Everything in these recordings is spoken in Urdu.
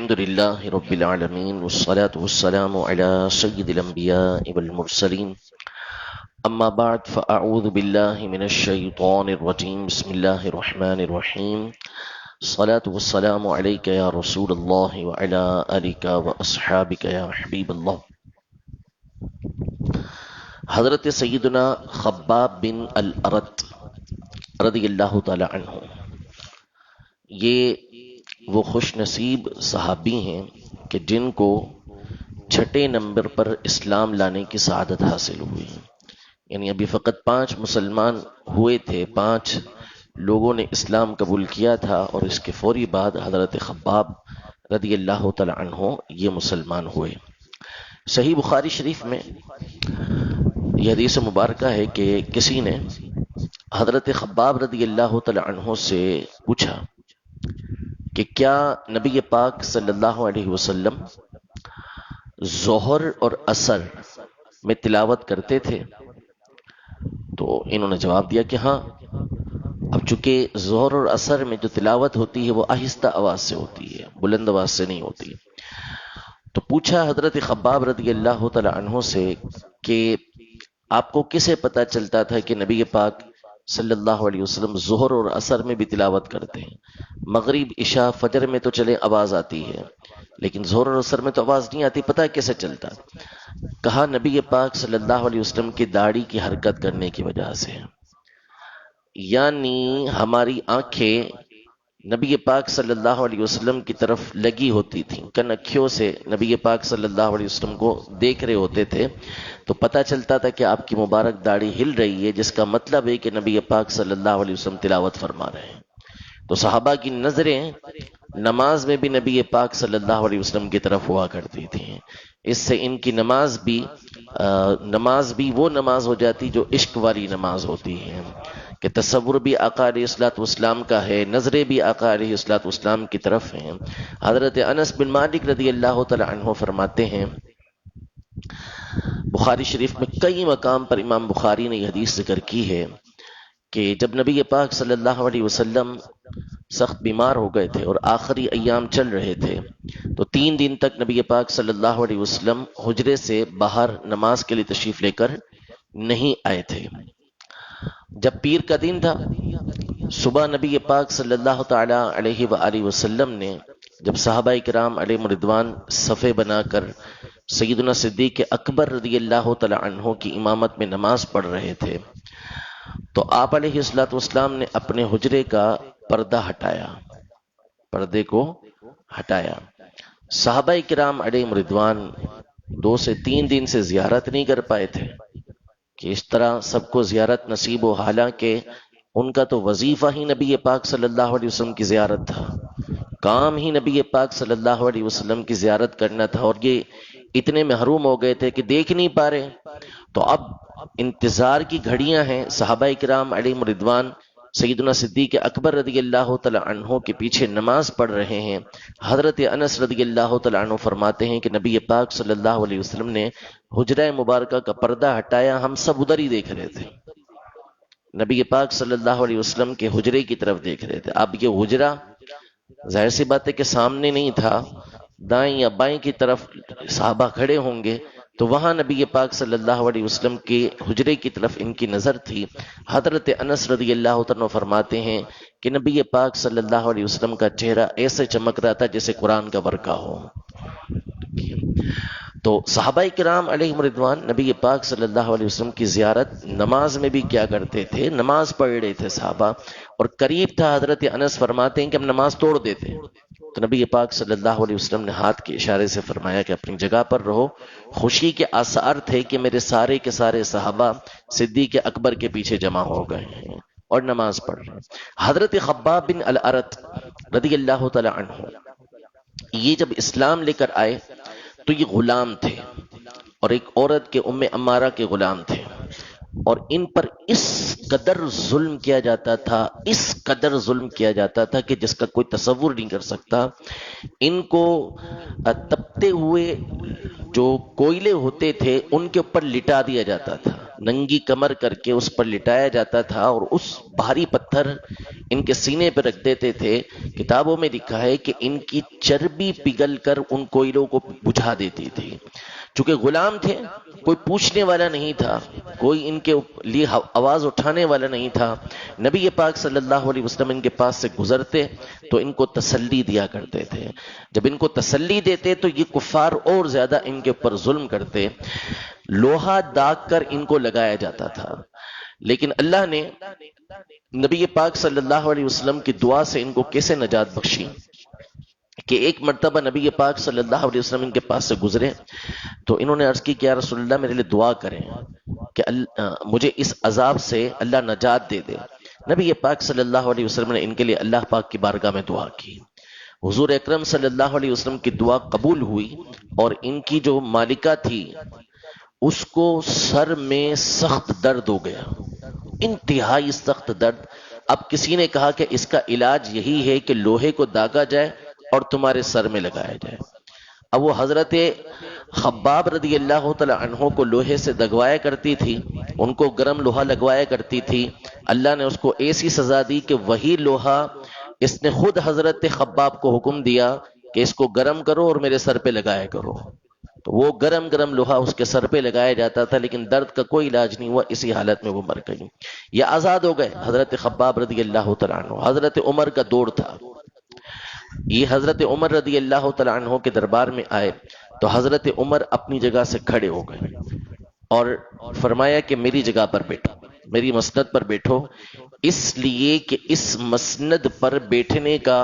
الحمد لله رب العالمين والصلاة والسلام على سيد الأنبياء والمرسلين أما بعد فأعوذ بالله من الشيطان الرجيم بسم الله الرحمن الرحيم الصلاة والسلام عليك يا رسول الله وعلى آلك وأصحابك يا حبيب الله. حضرت سیدنا خباب بن الارت رضی اللہ تعالی عنہ یہ وہ خوش نصیب صحابی ہیں کہ جن کو چھٹے نمبر پر اسلام لانے کی سعادت حاصل ہوئی. یعنی ابھی فقط 5 مسلمان ہوئے تھے، 5 لوگوں نے اسلام قبول کیا تھا، اور اس کے فوری بعد حضرت خباب رضی اللہ تعالی عنہ یہ مسلمان ہوئے. صحیح بخاری شریف میں یہ حدیث مبارکہ ہے کہ کسی نے حضرت خباب رضی اللہ تعالی عنہ سے پوچھا کہ کیا نبی پاک صلی اللہ علیہ وسلم ظہر اور عصر میں تلاوت کرتے تھے؟ تو انہوں نے جواب دیا کہ ہاں. اب چونکہ ظہر اور عصر میں جو تلاوت ہوتی ہے وہ آہستہ آواز سے ہوتی ہے، بلند آواز سے نہیں ہوتی. تو پوچھا حضرت خباب رضی اللہ تعالی عنہ سے کہ آپ کو کسے پتہ چلتا تھا کہ نبی پاک صلی اللہ علیہ وسلم ظہر اور عصر میں بھی تلاوت کرتے ہیں؟ مغرب عشاء فجر میں تو چلے آواز آتی ہے، لیکن ظہر اور عصر میں تو آواز نہیں آتی، پتہ کیسے چلتا؟ کہا نبی پاک صلی اللہ علیہ وسلم کی داڑھی کی حرکت کرنے کی وجہ سے. یعنی ہماری آنکھیں نبی پاک صلی اللہ علیہ وسلم کی طرف لگی ہوتی تھیں، کنکھیوں سے نبی پاک صلی اللہ علیہ وسلم کو دیکھ رہے ہوتے تھے، تو پتہ چلتا تھا کہ آپ کی مبارک داڑھی ہل رہی ہے، جس کا مطلب ہے کہ نبی پاک صلی اللہ علیہ وسلم تلاوت فرما رہے ہیں. تو صحابہ کی نظریں نماز میں بھی نبی پاک صلی اللہ علیہ وسلم کی طرف ہوا کرتی تھیں. اس سے ان کی نماز بھی وہ نماز ہو جاتی جو عشق والی نماز ہوتی ہے، کہ تصور بھی آقا علیہ الصلوۃ والسلام کا ہے، نظریں بھی آقا علیہ الصلوۃ والسلام کی طرف ہیں. حضرت انس بن مالک رضی اللہ تعالی عنہ فرماتے ہیں، بخاری شریف میں کئی مقام پر امام بخاری نے یہ حدیث ذکر کی ہے کہ جب نبی پاک صلی اللہ علیہ وسلم سخت بیمار ہو گئے تھے اور آخری ایام چل رہے تھے، تو 3 دن تک نبی پاک صلی اللہ علیہ وسلم حجرے سے باہر نماز کے لیے تشریف لے کر نہیں آئے تھے. جب پیر کا دن تھا، صبح نبی پاک صلی اللہ تعالی علیہ وآلہ وسلم نے جب صحابہ کرام علیہ رضوان صفے بنا کر سیدنا صدیق اکبر رضی اللہ تعالی عنہ کی امامت میں نماز پڑھ رہے تھے، تو آپ علیہ الصلوۃ والسلام نے اپنے حجرے کا پردے کو ہٹایا. صحابہ کرام علیہ رضوان 2 سے 3 دن سے زیارت نہیں کر پائے تھے کہ اس طرح سب کو زیارت نصیب ہو، حالانکہ ان کا تو وظیفہ ہی نبی پاک صلی اللہ علیہ وسلم کی زیارت تھا، کام ہی نبی پاک صلی اللہ علیہ وسلم کی زیارت کرنا تھا، اور یہ اتنے محروم ہو گئے تھے کہ دیکھ نہیں پا رہے. تو اب انتظار کی گھڑیاں ہیں، صحابہ کرام علیہ رضوان سیدنا صدیق اکبر رضی اللہ تعالی عنہ کے پیچھے نماز پڑھ رہے ہیں. حضرت انس رضی اللہ تعالی عنہ فرماتے ہیں کہ نبی پاک صلی اللہ علیہ وسلم نے حجرہ مبارکہ کا پردہ ہٹایا، ہم سب ادھر ہی دیکھ رہے تھے، نبی پاک صلی اللہ علیہ وسلم کے حجرے کی طرف دیکھ رہے تھے. اب یہ حجرہ ظاہر سی بات ہے کہ سامنے نہیں تھا، دائیں یا بائیں کی طرف صحابہ کھڑے ہوں گے، تو وہاں نبی پاک صلی اللہ علیہ وسلم کے حجرے کی طرف ان کی نظر تھی. حضرت انس رضی اللہ عنہ فرماتے ہیں کہ نبی پاک صلی اللہ علیہ وسلم کا چہرہ ایسے چمک رہا تھا جیسے قرآن کا ورقہ ہو. تو صحابہ کرام علیہ رضوان نبی پاک صلی اللہ علیہ وسلم کی زیارت نماز میں بھی کیا کرتے تھے، نماز پڑھ رہے تھے صحابہ، اور قریب تھا حضرت انس فرماتے ہیں کہ ہم نماز توڑ دیتے. تو نبی پاک صلی اللہ علیہ وسلم نے ہاتھ کے اشارے سے فرمایا کہ اپنی جگہ پر رہو. خوشی کے آثار تھے کہ میرے سارے کے سارے صحابہ صدیق اکبر کے پیچھے جمع ہو گئے ہیں اور نماز پڑھ رہے ہیں. حضرت خباب بن الارت رضی اللہ تعالی عنہ یہ جب اسلام لے کر آئے تو یہ غلام تھے، اور ایک عورت کے ام امارہ کے غلام تھے، اور ان پر اس قدر ظلم کیا جاتا تھا کہ جس کا کوئی تصور نہیں کر سکتا. ان کو تپتے ہوئے جو کوئلے ہوتے تھے ان کے اوپر لٹا دیا جاتا تھا، ننگی کمر کر کے اس پر لٹایا جاتا تھا اور اس بھاری پتھر ان کے سینے پہ رکھ دیتے تھے. کتابوں میں لکھا ہے کہ ان کی چربی پگھل کر ان کوئلوں کو بجھا دیتی تھی. چونکہ غلام تھے، کوئی پوچھنے والا نہیں تھا، کوئی ان کے لیے آواز اٹھانے والا نہیں تھا. نبی پاک صلی اللہ علیہ وسلم ان کے پاس سے گزرتے تو ان کو تسلی دیا کرتے تھے. جب ان کو تسلی دیتے تو یہ کفار اور زیادہ ان کے اوپر ظلم کرتے. لوہا داغ کر ان کو لگایا جاتا تھا، لیکن اللہ نے نبی پاک صلی اللہ علیہ وسلم کی دعا سے ان کو کیسے نجات بخشی کہ ایک مرتبہ نبی پاک صلی اللہ علیہ وسلم ان کے پاس سے گزرے تو انہوں نے عرض کی کہ یا رسول اللہ میرے لیے دعا کریں کہ مجھے اس عذاب سے اللہ نجات دے دے. نبی پاک صلی اللہ علیہ وسلم نے ان کے لیے اللہ پاک کی بارگاہ میں دعا کی. حضور اکرم صلی اللہ علیہ وسلم کی دعا قبول ہوئی اور ان کی جو مالکہ تھی اس کو سر میں سخت درد ہو گیا، انتہائی سخت درد. اب کسی نے کہا کہ اس کا علاج یہی ہے کہ لوہے کو داغا جائے اور تمہارے سر میں لگایا جائے. اب وہ حضرت خباب رضی اللہ تعالی عنہ کو لوہے سے دگوایا کرتی تھی، ان کو گرم لوہا لگوایا کرتی تھی. اللہ نے اس کو ایسی سزا دی کہ وہی لوہا اس نے خود حضرت خباب کو حکم دیا کہ اس کو گرم کرو اور میرے سر پہ لگایا کرو. تو وہ گرم گرم لوہا اس کے سر پہ لگایا جاتا تھا، لیکن درد کا کوئی علاج نہیں ہوا، اسی حالت میں وہ مر گئی. یہ آزاد ہو گئے حضرت خباب رضی اللہ تعالیٰ عنہ. حضرت عمر کا دور تھا، یہ حضرت عمر رضی اللہ تعالیٰ عنہ کے دربار میں آئے تو حضرت عمر اپنی جگہ سے کھڑے ہو گئے اور فرمایا کہ میری جگہ پر بیٹھو، میری مسند پر بیٹھو، اس لیے کہ اس مسند پر بیٹھنے کا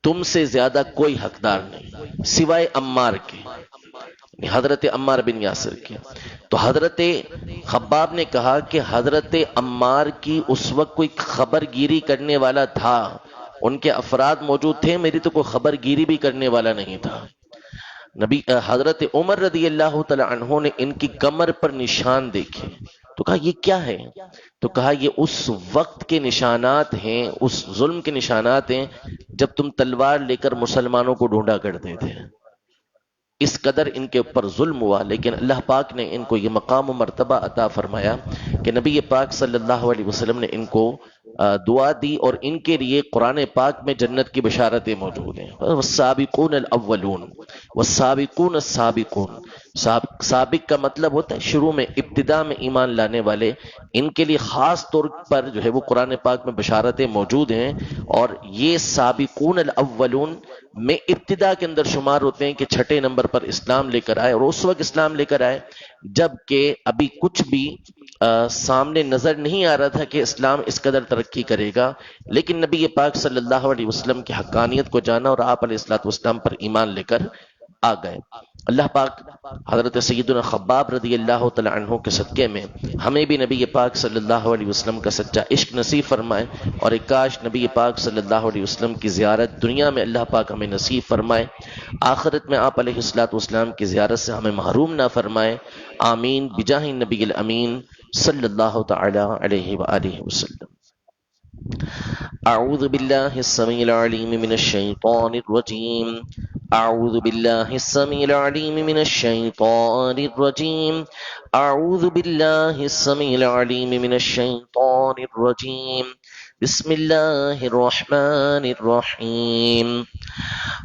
تم سے زیادہ کوئی حقدار نہیں سوائے عمار کے، حضرت عمار بن یاسر کے. تو حضرت خباب نے کہا کہ حضرت عمار کی اس وقت کوئی خبر گیری کرنے والا تھا، ان کے افراد موجود تھے، میری تو کوئی خبر گیری بھی کرنے والا نہیں تھا. حضرت عمر رضی اللہ تعالی عنہ نے ان کی کمر پر نشان دیکھے تو کہا یہ کیا ہے؟ تو کہا یہ اس وقت کے نشانات ہیں، اس ظلم کے نشانات ہیں جب تم تلوار لے کر مسلمانوں کو ڈھونڈا کرتے تھے. اس قدر ان کے اوپر ظلم ہوا، لیکن اللہ پاک نے ان کو یہ مقام و مرتبہ عطا فرمایا کہ نبی پاک صلی اللہ علیہ وسلم نے ان کو دعا دی اور ان کے لیے قرآن پاک میں جنت کی بشارتیں موجود ہیں. والسابقون الاولون والسابقون السابقون، سابق کا مطلب ہوتا ہے شروع میں، ابتدا میں ایمان لانے والے. ان کے لیے خاص طور پر جو ہے وہ قرآن پاک میں بشارتیں موجود ہیں، اور یہ سابقون الاولون میں ابتدا کے اندر شمار ہوتے ہیں کہ چھٹے نمبر پر اسلام لے کر آئے، اور اس وقت اسلام لے کر آئے جب کہ ابھی کچھ بھی سامنے نظر نہیں آ رہا تھا کہ اسلام اس قدر ترقی کرے گا. لیکن نبی پاک صلی اللہ علیہ وسلم کی حقانیت کو جانا اور آپ علیہ الصلوۃ والسلام پر ایمان لے کر آ گئے. اللہ پاک حضرت سیدنا خباب رضی اللہ تعالی عنہ کے صدقے میں ہمیں بھی نبی پاک صلی اللہ علیہ وسلم کا سچا عشق نصیب فرمائے، اور ایک کاش نبی پاک صلی اللہ علیہ وسلم کی زیارت دنیا میں اللہ پاک ہمیں نصیب فرمائے، آخرت میں آپ علیہ الصلوۃ والسلام کی زیارت سے ہمیں محروم نہ فرمائے. آمین بجاہ نبی الامین صلی اللہ تعالی علیہ وآلہ وسلم. اعوذ باللہ السمیع العلیم من الشیطان الرجیم، اعوذ باللہ السمیع العلیم من الشیطان الرجیم، اعوذ باللہ السمیع العلیم من الشیطان الرجیم. بسم اللہ الرحمن الرحیم.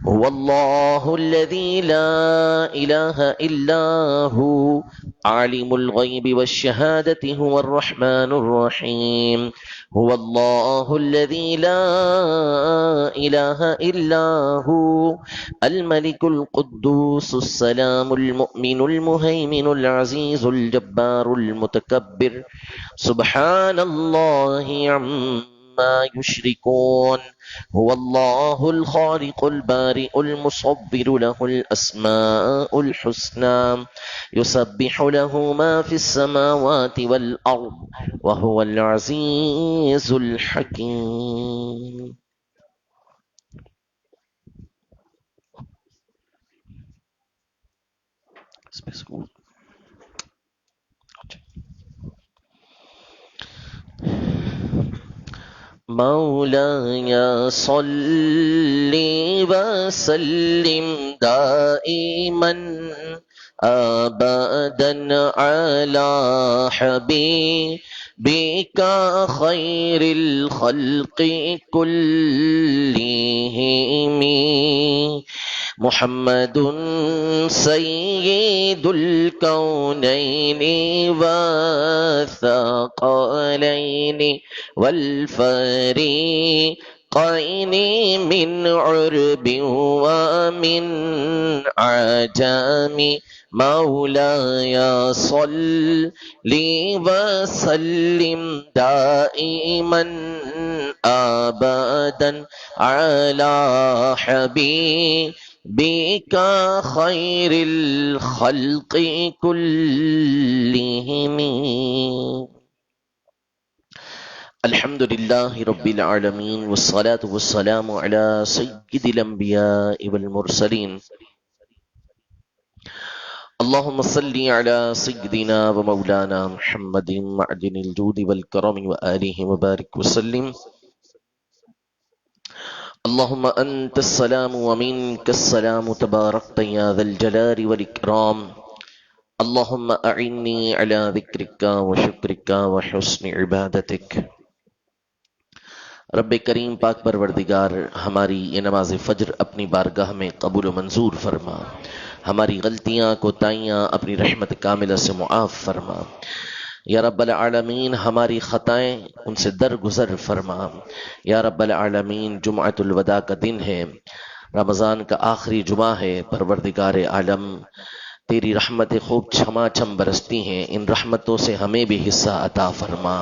هو الله الذي لا إله إلا هو عالم الغيب والشهادة هو الرحمن الرحيم. هو الله الذي لا إله إلا هو الملك القدوس السلام المؤمن المهيمن العزيز الجبار المتكبر سبحان الله عما يشركون. هو الله الخالق البارئ المصور له الأسماء الحسنى يسبح له ما في السماوات والأرض وهو العزيز الحكيم. مولاي صل وسلم دائما أبدا على حبيبك خير الخلق كلهم محمد سيد الكونين والثقلين والفريقين من عرب ومن عجم مولاي صل وسلم دائما أبدا على حبيبك خير الخلق كلهم الحمد لله رب العالمين والصلاة والسلام على سيد الأنبياء والمرسلين اللهم صل على سيدنا ومولانا محمد معدن الجود والكرم وآله وبارك وسلم اللهم أنت السلام ومنك السلام تباركت يا ذا الجلال والإكرام اللهم أعني على ذكرك وشكرك وحسن عبادتك رب کریم پاک پروردگار ہماری یہ نماز فجر اپنی بارگاہ میں قبول و منظور فرما، ہماری غلطیاں کوتاہیاں اپنی رحمت کاملہ سے معاف فرما یا رب العالمین، ہماری خطائیں ان سے درگزر فرما یا رب العالمین۔ جمعۃ الوداع کا دن ہے، رمضان کا آخری جمعہ ہے، پروردگار عالم تیری رحمت خوب چھما چھم برستی ہیں، ان رحمتوں سے ہمیں بھی حصہ عطا فرما۔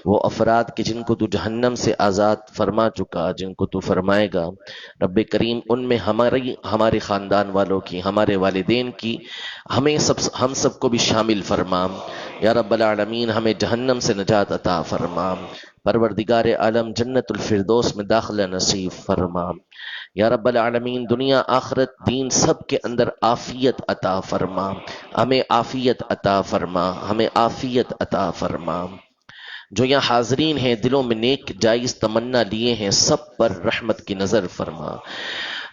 وہ افراد کے جن کو تو جہنم سے آزاد فرما چکا، جن کو تو فرمائے گا رب کریم، ان میں ہمارے خاندان والوں کی، ہمارے والدین کی، ہم سب کو بھی شامل فرما یا رب العالمین۔ ہمیں جہنم سے نجات عطا فرما، پروردگار عالم جنت الفردوس میں داخلہ نصیب فرما یا رب العالمین۔ دنیا آخرت دین سب کے اندر عافیت عطا فرما، ہمیں عافیت عطا فرما، ہمیں عافیت عطا فرما۔ جو یہاں حاضرین ہیں دلوں میں نیک جائز تمنا لیے ہیں، سب پر رحمت کی نظر فرما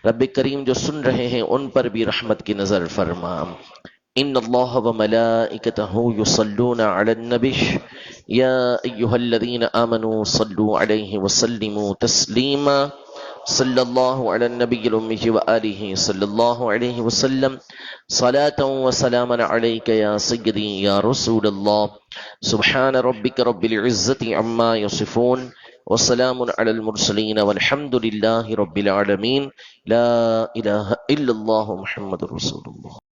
رب کریم۔ جو سن رہے ہیں ان پر بھی رحمت کی نظر فرما۔ ان اللہ وملائکتہ یصلون علی النبی یا ایھا الذین آمنوا صلوا علیہ وسلموا تسلیما صلی اللہ علی النبی الأمی وآلہ صلی اللہ علیہ وسلم صلاۃ وسلاما علیک یا سیدی یا رسول اللہ۔ سبحان ربک رب العزة عما یصفون وسلام علی المرسلین والحمد للہ رب العالمین۔ لا الہ الا اللہ محمد رسول اللہ۔